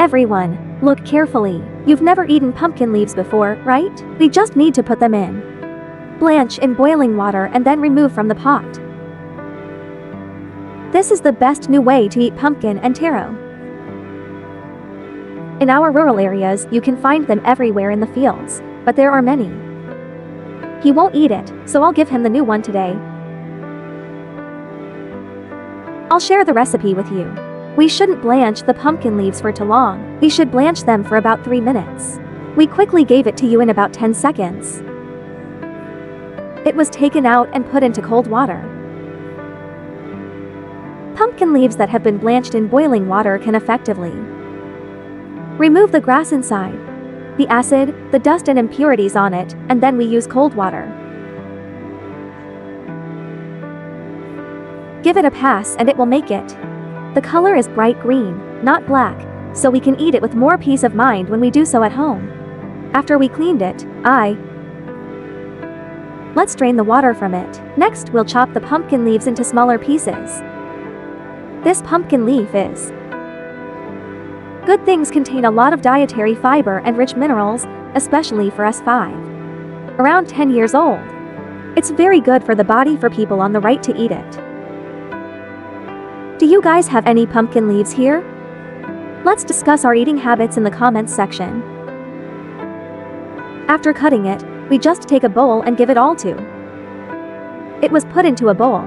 Everyone, look carefully. You've never eaten pumpkin leaves before, right? We just need to put them in Blanch in boiling water and then remove from the pot. This is the best new way to eat pumpkin and taro. In our rural areas, you can find them everywhere in the fields, but there are many. He won't eat it, so I'll give him the new one today. I'll share the recipe with you. We shouldn't blanch the pumpkin leaves for too long. We should blanch them for about 3 minutes. We quickly gave it to you in about 10 seconds. It was taken out and put into cold water. Pumpkin leaves that have been blanched in boiling water can effectively remove the grass inside, the acid, the dust and impurities on it, and then we use cold water. Give it a pass and it will make it. The color is bright green, not black, so we can eat it with more peace of mind when we do so at home. After we cleaned it, let's drain the water from it. Next, we'll chop the pumpkin leaves into smaller pieces. This pumpkin leaf is good things contain a lot of dietary fiber and rich minerals, especially for us 5. Around 10 years old. It's very good for the body for people on the right to eat it. Do you guys have any pumpkin leaves here? Let's discuss our eating habits in the comments section. After cutting it, we just take a bowl and give it all to. It was put into a bowl.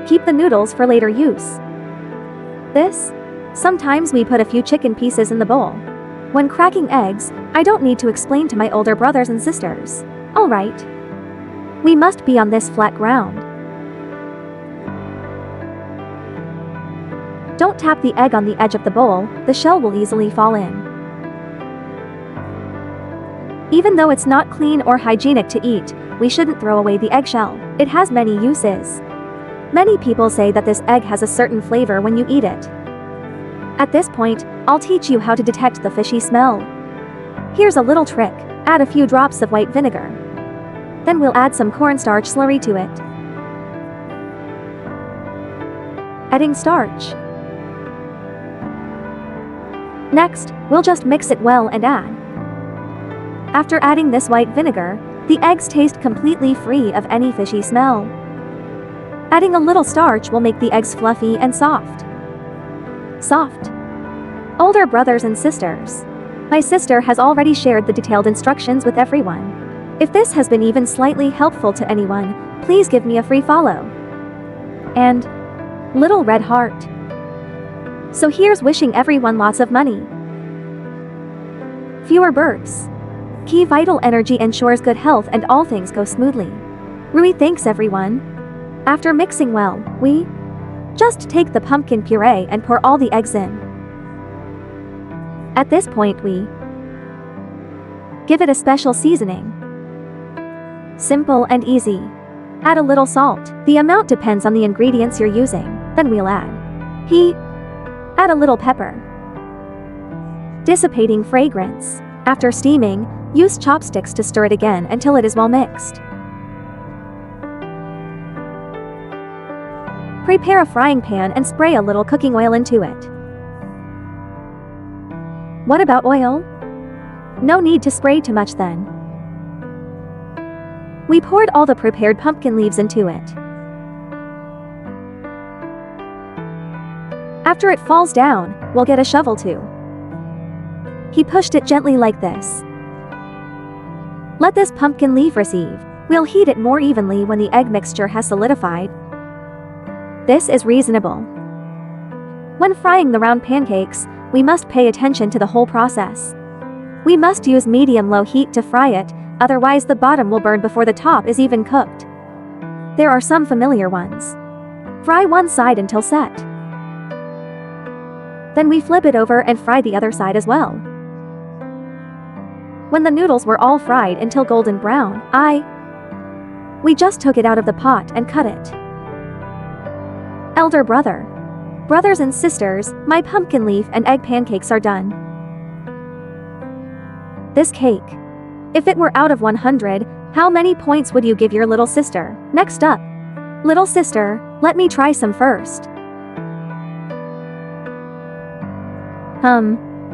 Keep the noodles for later use. Sometimes we put a few chicken pieces in the bowl. When cracking eggs, I don't need to explain to my older brothers and sisters. Alright. We must be on this flat ground. Don't tap the egg on the edge of the bowl, the shell will easily fall in. Even though it's not clean or hygienic to eat, we shouldn't throw away the eggshell. It has many uses. Many people say that this egg has a certain flavor when you eat it. At this point, I'll teach you how to detect the fishy smell. Here's a little trick. Add a few drops of white vinegar. Then we'll add some cornstarch slurry to it. Adding starch. Next, we'll just mix it well and add. After adding this white vinegar, the eggs taste completely free of any fishy smell. Adding a little starch will make the eggs fluffy and soft. Older brothers and sisters. My sister has already shared the detailed instructions with everyone. If this has been even slightly helpful to anyone, please give me a free follow. And little red heart. So here's wishing everyone lots of money. Fewer birds. Key vital energy ensures good health and all things go smoothly. Rui thanks everyone. After mixing well, we just take the pumpkin puree and pour all the eggs in. At this point we give it a special seasoning. Simple and easy. Add a little salt. The amount depends on the ingredients you're using. Then we'll add a little pepper. Dissipating fragrance. After steaming, use chopsticks to stir it again until it is well mixed. Prepare a frying pan and spray a little cooking oil into it. What about oil? No need to spray too much then. We poured all the prepared pumpkin leaves into it. After it falls down, we'll get a shovel too. He pushed it gently like this. Let this pumpkin leaf receive. We'll heat it more evenly when the egg mixture has solidified. This is reasonable. When frying the round pancakes, we must pay attention to the whole process. We must use medium-low heat to fry it, otherwise the bottom will burn before the top is even cooked. There are some familiar ones. Fry one side until set. Then we flip it over and fry the other side as well. When the noodles were all fried until golden brown, we just took it out of the pot and cut it. Elder brother. Brothers and sisters, my pumpkin leaf and egg pancakes are done. This cake. If it were out of 100, how many points would you give your little sister? Next up. Little sister, let me try some first.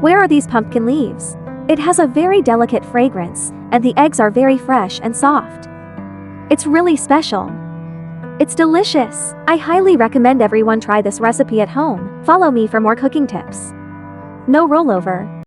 Where are these pumpkin leaves? It has a very delicate fragrance, and the eggs are very fresh and soft. It's really special. It's delicious. I highly recommend everyone try this recipe at home. Follow me for more cooking tips. No rollover.